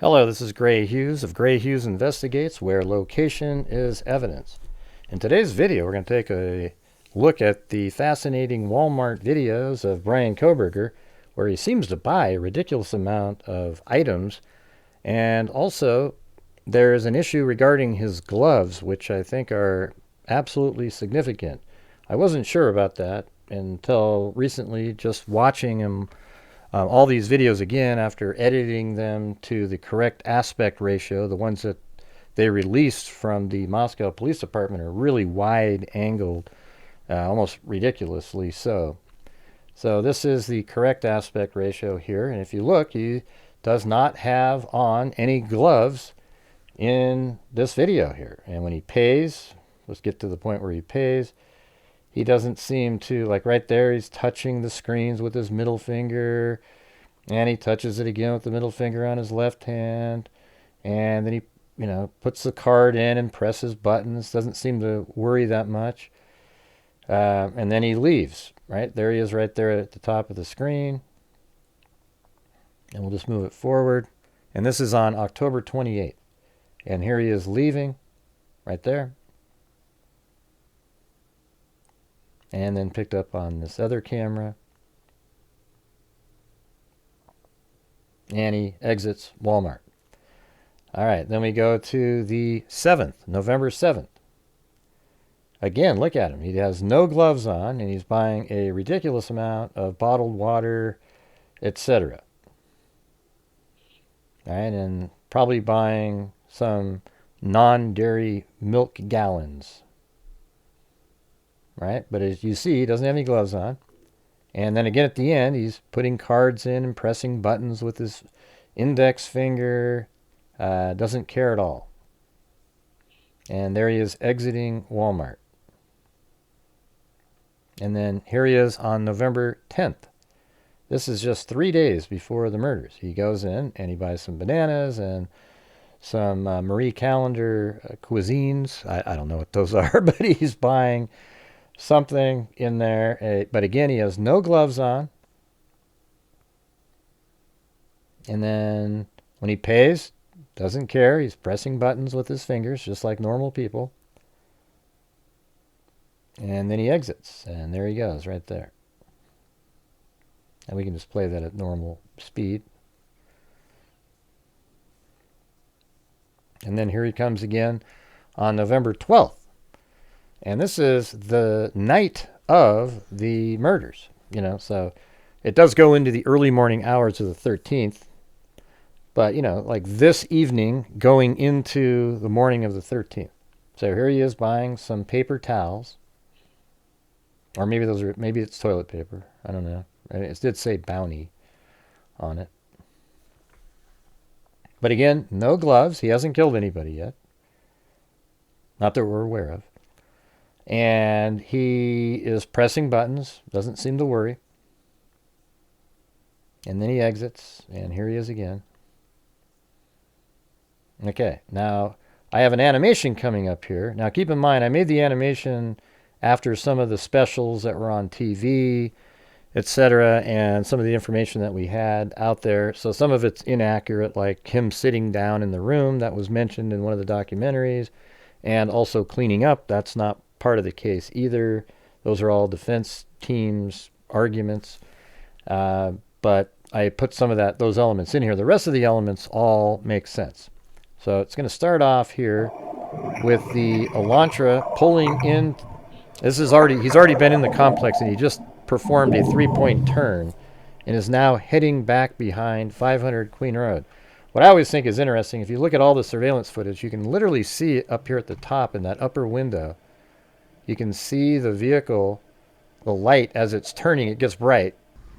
Hello, this is Gray Hughes of Hughes Investigates, where location is evidence. In today's video, we're going to take a look at the fascinating Walmart videos of Bryan Kohberger, where he seems to buy a ridiculous amount of items. And also, there's an issue regarding his gloves, which I think are absolutely significant. I wasn't sure about that until recently, just watching him all these videos again after editing them to the correct aspect ratio. The ones that they released from the Moscow Police Department are really wide angled, almost ridiculously so. So this is the correct aspect ratio here, and if you look, he does not have on any gloves in this video here. And when he pays, let's get to the point where he pays, he doesn't seem to, like right there, he's touching the screens with his middle finger, and he touches it again with the middle finger on his left hand, and then he, puts the card in and presses buttons. Doesn't seem to worry that much. And then he leaves. Right there he is, right there at the top of the screen. And we'll just move it forward. And this is on October 28th. And here he is leaving, right there. And then picked up on this other camera. And he exits Walmart. All right, then we go to the 7th, November 7th. Again, look at him. He has no gloves on, and he's buying a ridiculous amount of bottled water, etc. All right, and probably buying some non-dairy milk gallons. Right, but as you see, he doesn't have any gloves on. And then again at the end, he's putting cards in and pressing buttons with his index finger. Doesn't care at all. And there he is exiting Walmart. And then here he is on November 10th. This is just 3 days before the murders. He goes in and he buys some bananas and some Marie Callender cuisines. I don't know what those are, but he's buying something in there. But again, he has no gloves on. And then when he pays, doesn't care. He's pressing buttons with his fingers, just like normal people. And then he exits. And there he goes, right there. And we can just play that at normal speed. And then here he comes again on November 12th. And this is the night of the murders, so it does go into the early morning hours of the 13th. But, like this evening going into the morning of the 13th. So here he is buying some paper towels. Or maybe it's toilet paper. I don't know. It did say Bounty on it. But again, no gloves. He hasn't killed anybody yet. Not that we're aware of. And he is pressing buttons. Doesn't seem to worry. And then he exits. And here he is again. Okay, now I have an animation coming up here. Now keep in mind, I made the animation after some of the specials that were on TV, etc., and some of the information that we had out there. So some of it's inaccurate, like him sitting down in the room that was mentioned in one of the documentaries, and also cleaning up. That's not part of the case either. Those are all defense teams' arguments. But I put some of those elements in here. The rest of the elements all make sense. So it's going to start off here with the Elantra pulling in. He's already been in the complex, and he just performed a 3-point turn and is now heading back behind 500 Queen Road. What I always think is interesting, if you look at all the surveillance footage, you can literally see it up here at the top in that upper window. You can see the vehicle, the light as it's turning, it gets bright.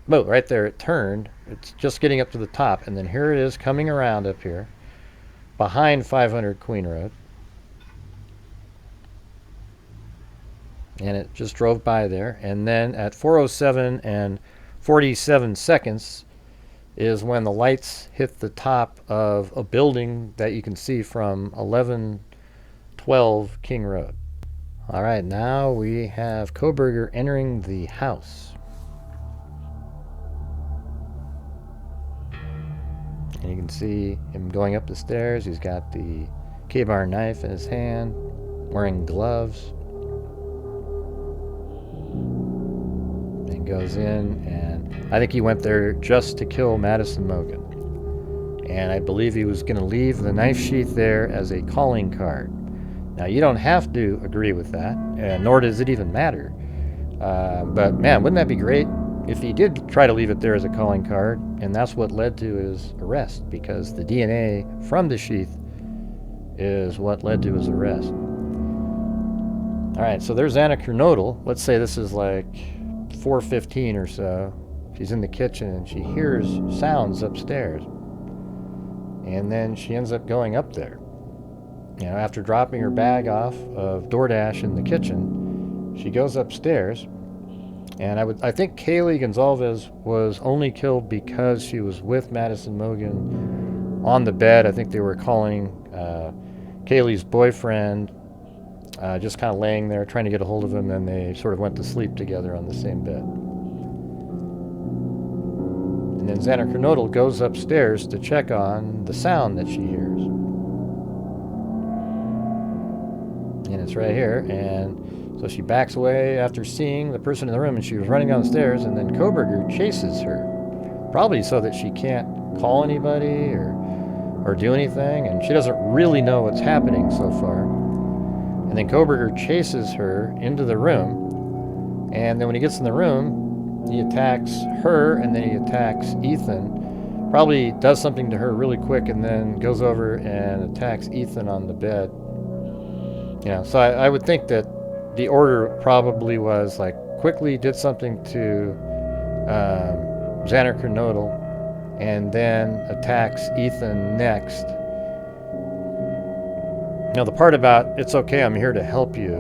Boom, right there, it turned. It's just getting up to the top, and then here it is coming around up here behind 500 Queen Road. And it just drove by there. And then at 4:07 and 47 seconds is when the lights hit the top of a building that you can see from 1112 King Road. All right, now we have Kohberger entering the house. And you can see him going up the stairs. He's got the K-bar knife in his hand, wearing gloves. And goes in, and I think he went there just to kill Madison Mogen. And I believe he was going to leave the knife sheath there as a calling card. Now, you don't have to agree with that, nor does it even matter. But man, wouldn't that be great if he did try to leave it there as a calling card, and that's what led to his arrest, because the DNA from the sheath is what led to his arrest. All right, so there's Anna Kernodle. Let's say this is like 4:15 or so. She's in the kitchen and she hears sounds upstairs. And then she ends up going up there. You know, after dropping her bag off of DoorDash in the kitchen, she goes upstairs. And I think Kaylee Gonzalez was only killed because she was with Madison Mogen on the bed. I think they were calling Kaylee's boyfriend, just kind of laying there trying to get a hold of him, and they sort of went to sleep together on the same bed. And then Xana Kernodle goes upstairs to check on the sound that she hears. And it's right here, and so she backs away after seeing the person in the room, and she was running down the stairs, and then Kohberger chases her, probably so that she can't call anybody or do anything, and she doesn't really know what's happening so far. And then Kohberger chases her into the room, and then when he gets in the room, he attacks her, and then he attacks Ethan, probably does something to her really quick, and then goes over and attacks Ethan on the bed. Yeah, so I would think that the order probably was like quickly did something to Xana Kernodle, and then attacks Ethan next. Now the part about "it's okay, I'm here to help you,"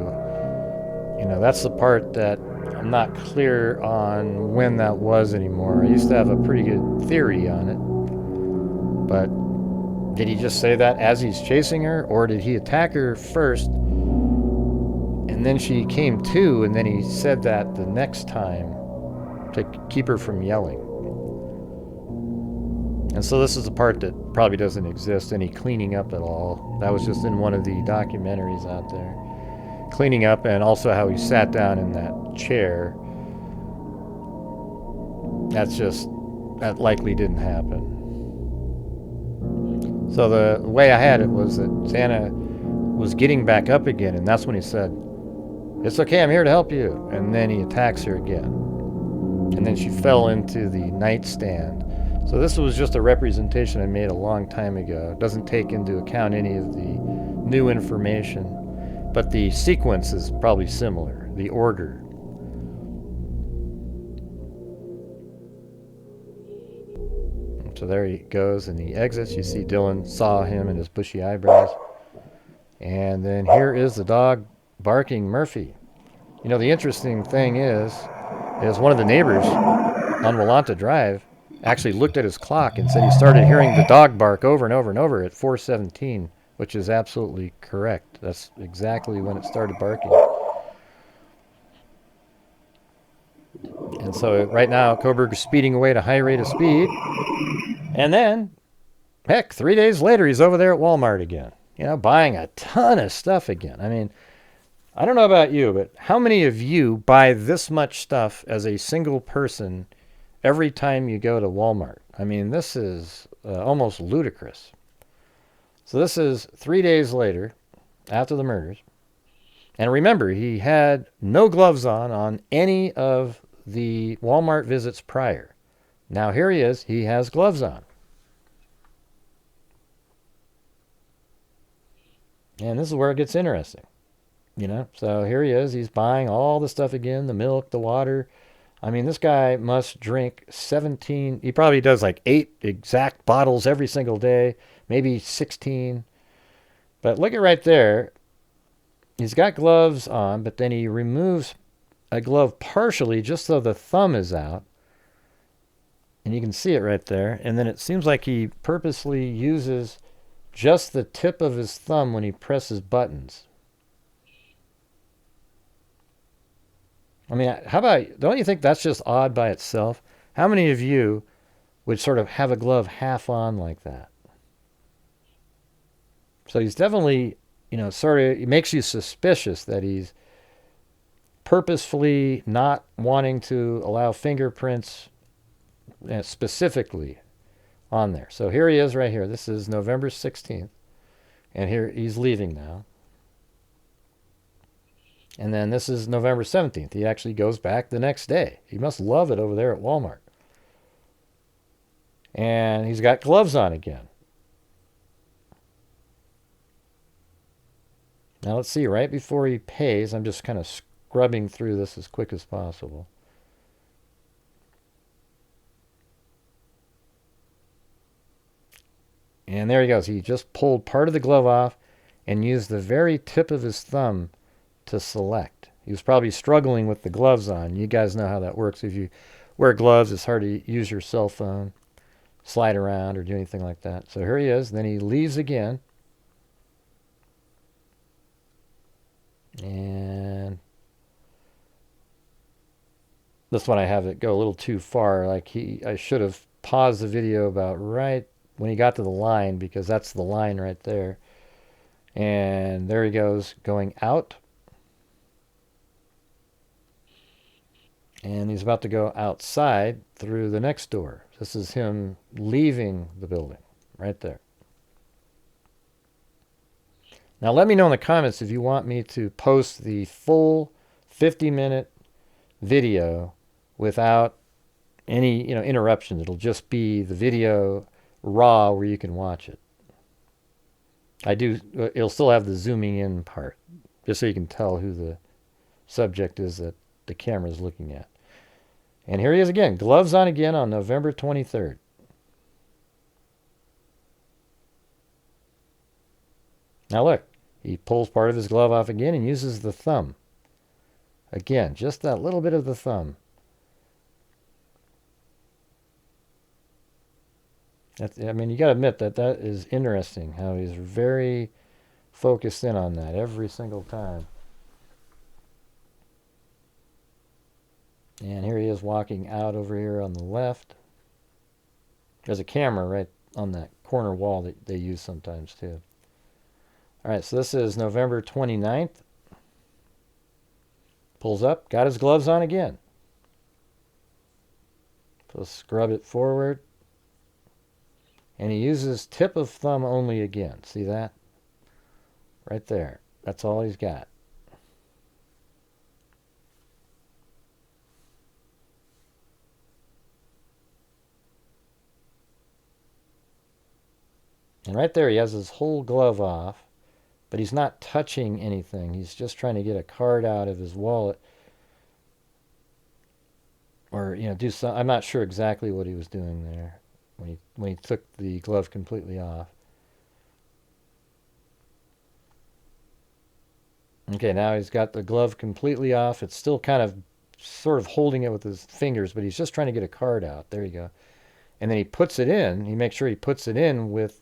you know, that's the part that I'm not clear on when that was anymore. I used to have a pretty good theory on it, but did he just say that as he's chasing her, or did he attack her first and then she came to, and then he said that the next time to keep her from yelling? And so this is the part that probably doesn't exist, any cleaning up at all. That was just in one of the documentaries out there. Cleaning up, and also how he sat down in that chair. That likely didn't happen. So the way I had it was that Xana was getting back up again, and that's when he said, "It's okay, I'm here to help you." And then he attacks her again. And then she fell into the nightstand. So this was just a representation I made a long time ago. It doesn't take into account any of the new information, but the sequence is probably similar, the order. So there he goes, and he exits. You see Dylan saw him and his bushy eyebrows. And then here is the dog barking Murphy. You know, the interesting thing is one of the neighbors on Willanta Drive actually looked at his clock and said he started hearing the dog bark over and over and over at 4:17, which is absolutely correct. That's exactly when it started barking. And so right now, Kohberger's speeding away at a high rate of speed. And then, heck, 3 days later, he's over there at Walmart again, you know, buying a ton of stuff again. I mean, I don't know about you, but how many of you buy this much stuff as a single person every time you go to Walmart? I mean, this is almost ludicrous. So this is 3 days later, after the murders. And remember, he had no gloves on any of the Walmart visits prior. Now here he is, he has gloves on. And this is where it gets interesting. You know, so here he is, he's buying all the stuff again, the milk, the water. I mean, this guy must drink 17, he probably does like 8 exact bottles every single day, maybe 16. But look at right there, he's got gloves on, but then he removes a glove partially just so the thumb is out. And you can see it right there. And then it seems like he purposely uses just the tip of his thumb when he presses buttons. I mean, how about, don't you think that's just odd by itself? How many of you would sort of have a glove half on like that. So he's definitely, sort of, it makes you suspicious that he's purposefully not wanting to allow fingerprints specifically on there. So here he is right here. This is November 16th. And here he's leaving now. And then this is November 17th. He actually goes back the next day. He must love it over there at Walmart. And he's got gloves on again. Now let's see, right before he pays, I'm just kind of scrubbing through this as quick as possible. And there he goes. He just pulled part of the glove off and used the very tip of his thumb to select. He was probably struggling with the gloves on. You guys know how that works. If you wear gloves, it's hard to use your cell phone, slide around, or do anything like that. So here he is. Then he leaves again. And this one I have it go a little too far. I should have paused the video about right when he got to the line, because that's the line right there. And there he goes, going out. And he's about to go outside through the next door. This is him leaving the building right there. Now let me know in the comments if you want me to post the full 50-minute video without any interruptions. It'll just be the video raw where you can watch it. It'll still have the zooming in part, just so you can tell who the subject is that the camera is looking at. And here he is again, gloves on again on November 23rd. Now look, he pulls part of his glove off again and uses the thumb. Again, just that little bit of the thumb. You got to admit that is interesting, how he's very focused in on that every single time. And here he is walking out over here on the left. There's a camera right on that corner wall that they use sometimes too. All right, so this is November 29th. Pulls up, got his gloves on again. So scrub it forward. And he uses tip of thumb only again. See that? Right there. That's all he's got. And right there he has his whole glove off, but he's not touching anything. He's just trying to get a card out of his wallet. Or, do some, I'm not sure exactly what he was doing there when he took the glove completely off. Okay, now he's got the glove completely off. It's still kind of sort of holding it with his fingers, but he's just trying to get a card out. There you go. And then he puts it in. He makes sure he puts it in with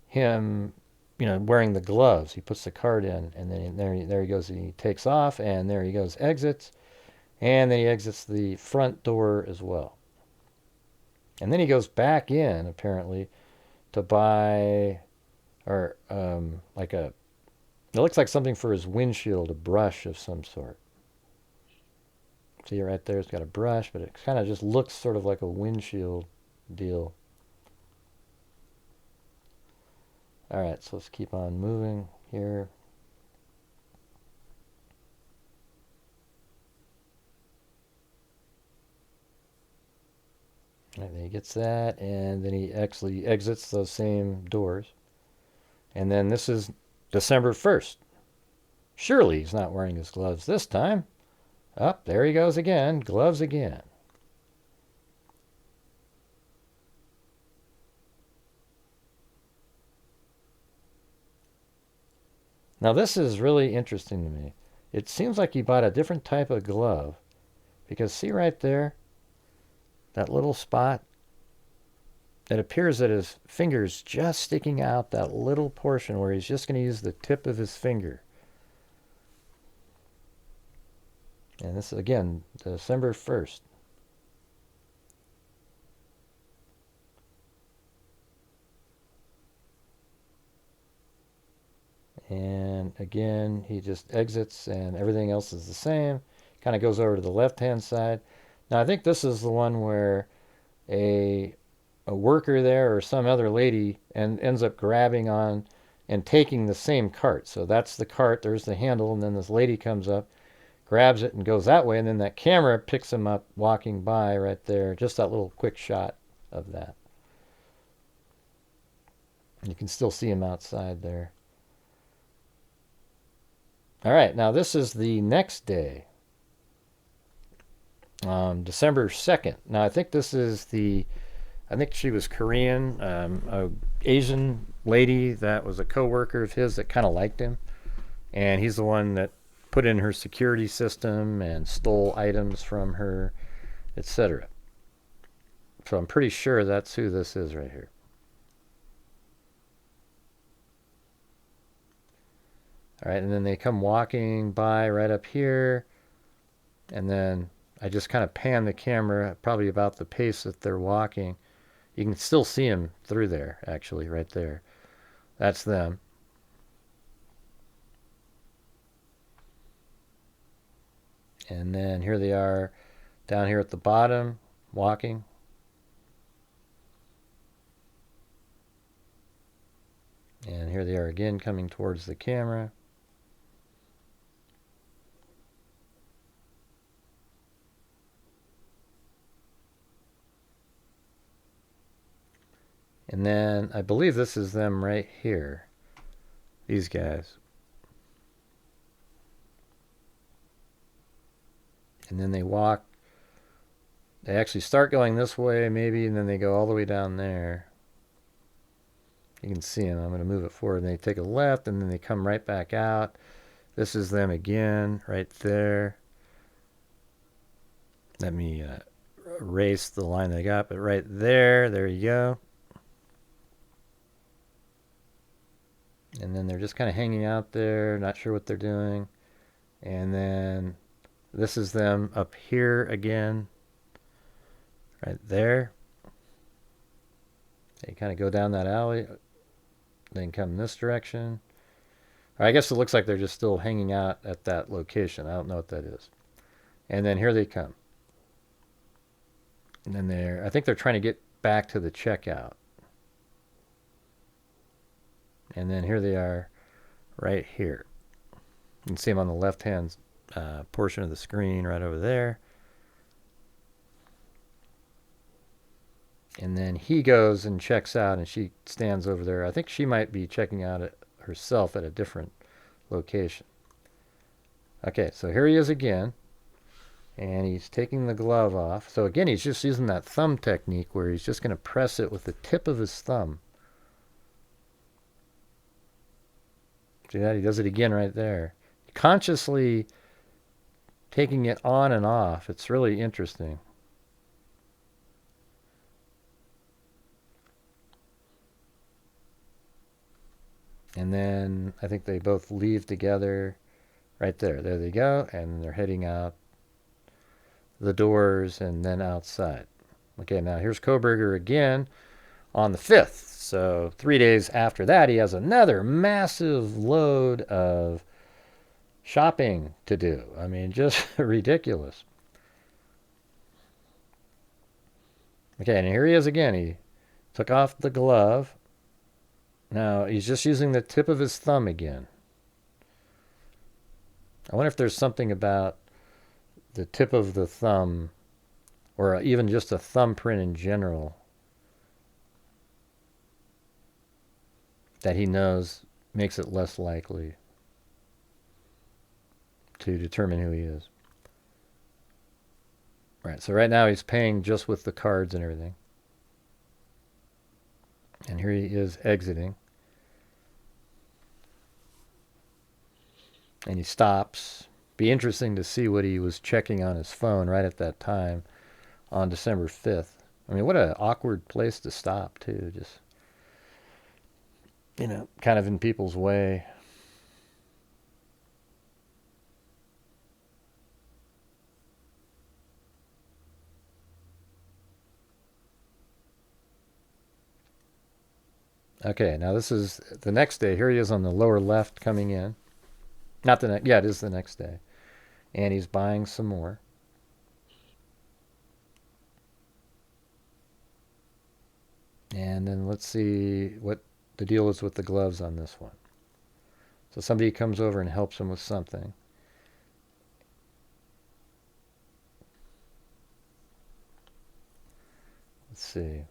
him, wearing the gloves. He puts the card in, and then there he goes. And he takes off, and there he goes, exits. And then he exits the front door as well. And then he goes back in, apparently, to buy, or it looks like something for his windshield, a brush of some sort. See right there, it's got a brush, but it kind of just looks sort of like a windshield deal. All right, so let's keep on moving here. And then he gets that, and then he actually exits those same doors. And then this is December 1st. Surely he's not wearing his gloves this time. Up, there he goes again, gloves again. Now this is really interesting to me. It seems like he bought a different type of glove, because see right there, that little spot? It appears that his finger's just sticking out that little portion where he's just going to use the tip of his finger. And this is, again, December 1st. And again, he just exits and everything else is the same. Kind of goes over to the left-hand side. Now, I think this is the one where a worker there or some other lady ends up grabbing on and taking the same cart. So that's the cart, there's the handle, and then this lady comes up, grabs it and goes that way, and then that camera picks him up walking by right there. Just that little quick shot of that. You can still see him outside there. All right, now this is the next day, December 2nd. Now I think this is I think she was Korean, a Asian lady that was a coworker of his that kind of liked him, and he's the one that put in her security system and stole items from her, etc. So I'm pretty sure that's who this is right here. All right, and then they come walking by right up here, and then I just kind of pan the camera probably about the pace that they're walking. You can still see them through there, actually, right there. That's them. And then here they are down here at the bottom, walking. And here they are again coming towards the camera. And then I believe this is them right here. These guys. And then they walk. They actually start going this way maybe, and then they go all the way down there. You can see them. I'm going to move it forward. And they take a left, and then they come right back out. This is them again, right there. Let me erase the line they got, but right there, there you go. And then they're just kind of hanging out there, not sure what they're doing. And then this is them up here again, right there. They kind of go down that alley, then come this direction. Or I guess it looks like they're just still hanging out at that location. I don't know what that is. And then here they come. And then I think they're trying to get back to the checkout. And then here they are right here. You can see them on the left-hand portion of the screen right over there. And then he goes and checks out, and she stands over there. I think she might be checking out herself at a different location. Okay, so here he is again. And he's taking the glove off. So again, he's just using that thumb technique where he's just going to press it with the tip of his thumb. See that? He does it again right there. Consciously taking it on and off. It's really interesting. And then I think they both leave together right there. There they go. And they're heading out the doors and then outside. Okay, now here's Kohberger again on the 5th. So 3 days after that, he has another massive load of shopping to do. I mean, just ridiculous. Okay, and here he is again. He took off the glove. Now he's just using the tip of his thumb again. I wonder if there's something about the tip of the thumb, or even just a thumbprint in general, that he knows makes it less likely to determine who he is. Right, so right now he's paying just with the cards and everything. And here he is exiting. And he stops. Be interesting to see what he was checking on his phone right at that time on December 5th. I mean, what an awkward place to stop, too. Just, kind of in people's way. Okay, now this is the next day. Here he is on the lower left coming in. Not the next, yeah, it is the next day. And he's buying some more. And then let's see what the deal is with the gloves on this one. So somebody comes over and helps him with something. Let's see.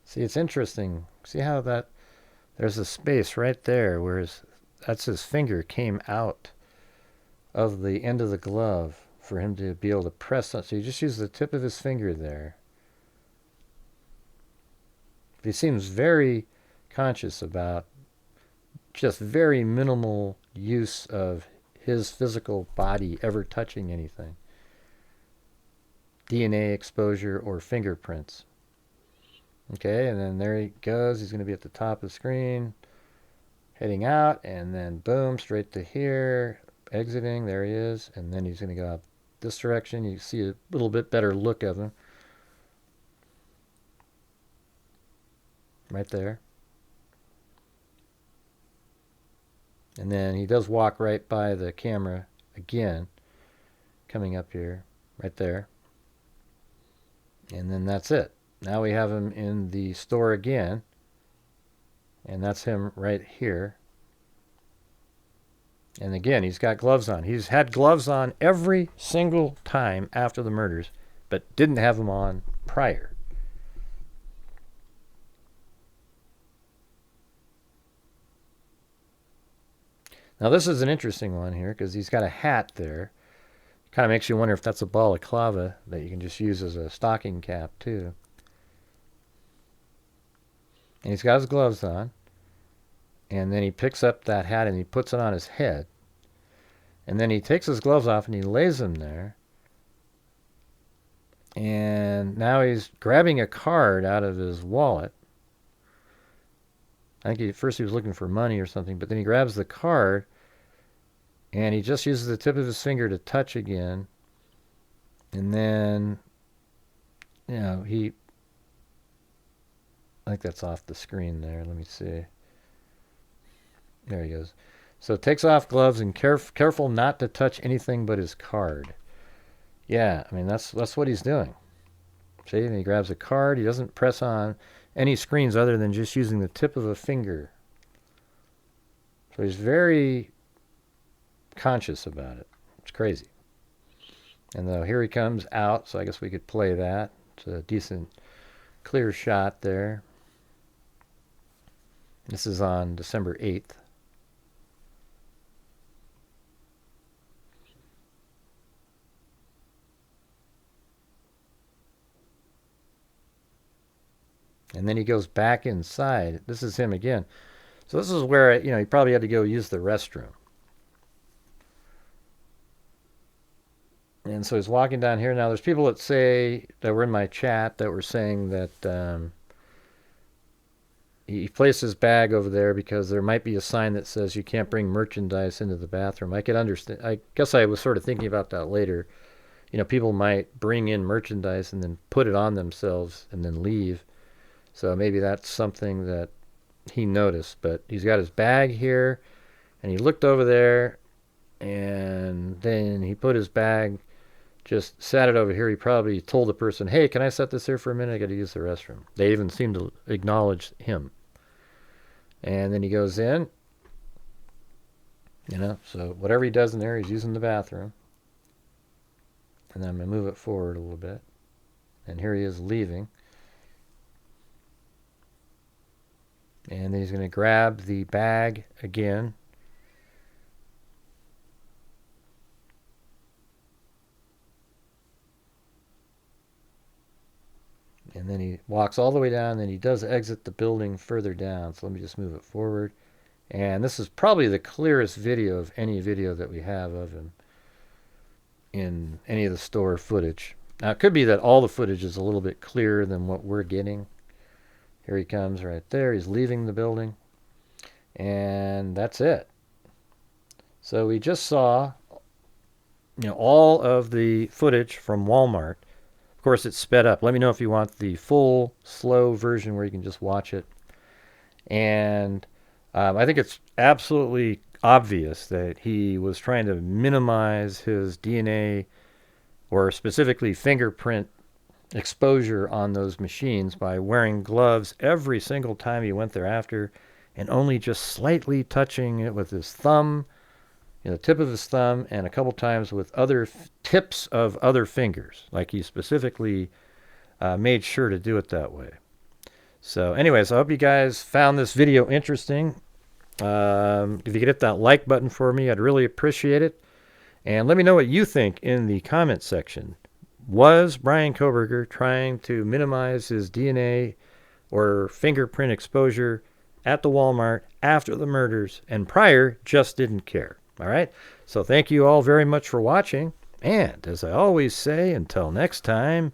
See, it's interesting. See how there's a space right there where that's his finger came out of the end of the glove for him to be able to press on. So you just use the tip of his finger there. He seems very conscious about just very minimal use of his physical body ever touching anything. DNA exposure or fingerprints. Okay, and then there he goes. He's going to be at the top of the screen, heading out, and then boom, straight to here, exiting. There he is, and then he's going to go out this direction. You see a little bit better look of him. Right there. And then he does walk right by the camera again, coming up here, right there. And then that's it. Now we have him in the store again, and that's him right here. And again, he's got gloves on. He's had gloves on every single time after the murders, but didn't have them on prior. Now this is an interesting one here because he's got a hat there. Kind of makes you wonder if that's a balaclava that you can just use as a stocking cap too. And he's got his gloves on. And then he picks up that hat and he puts it on his head. And then he takes his gloves off and he lays them there. And now he's grabbing a card out of his wallet. I think at first he was looking for money or something, but then he grabs the card and he just uses the tip of his finger to touch again. And then, I think that's off the screen there. Let me see. There he goes. So takes off gloves and careful not to touch anything but his card. Yeah, I mean, that's what he's doing. See, and he grabs a card. He doesn't press on any screens other than just using the tip of a finger. So he's very conscious about it. It's crazy. And here he comes out, so I guess we could play that. It's a decent, clear shot there. This is on December 8th. And then he goes back inside. This is him again. So this is where, he probably had to go use the restroom. And so he's walking down here. Now, there's people that were in my chat that were saying that he placed his bag over there because there might be a sign that says you can't bring merchandise into the bathroom. I could understand. I guess I was sort of thinking about that later. People might bring in merchandise and then put it on themselves and then leave. So maybe that's something that he noticed. But he's got his bag here, and he looked over there, and then he put his bag, just sat it over here. He probably told the person, hey, can I set this here for a minute? I got to use the restroom. They even seem to acknowledge him. And then he goes in, so whatever he does in there, he's using the bathroom. And then I'm going to move it forward a little bit. And here he is leaving. And then he's going to grab the bag again. And then he walks all the way down, and then he does exit the building further down. So let me just move it forward. And this is probably the clearest video of any video that we have of him in any of the store footage. Now, it could be that all the footage is a little bit clearer than what we're getting. Here he comes right there. He's leaving the building. And that's it. So we just saw, all of the footage from Walmart Of course, it's sped up. Let me know if you want the full, slow version where you can just watch it. And I think it's absolutely obvious that he was trying to minimize his DNA, or specifically fingerprint, exposure on those machines by wearing gloves every single time he went thereafter, and only just slightly touching it with his thumb, the tip of his thumb, and a couple times with other tips of other fingers. Like he specifically made sure to do it that way. So anyways, I hope you guys found this video interesting. If you could hit that like button for me, I'd really appreciate it. And let me know what you think in the comment section. Was Bryan Kohberger trying to minimize his DNA or fingerprint exposure at the Walmart after the murders, and prior just didn't care? All right. So thank you all very much for watching. And as I always say, until next time,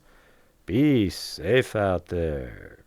be safe out there.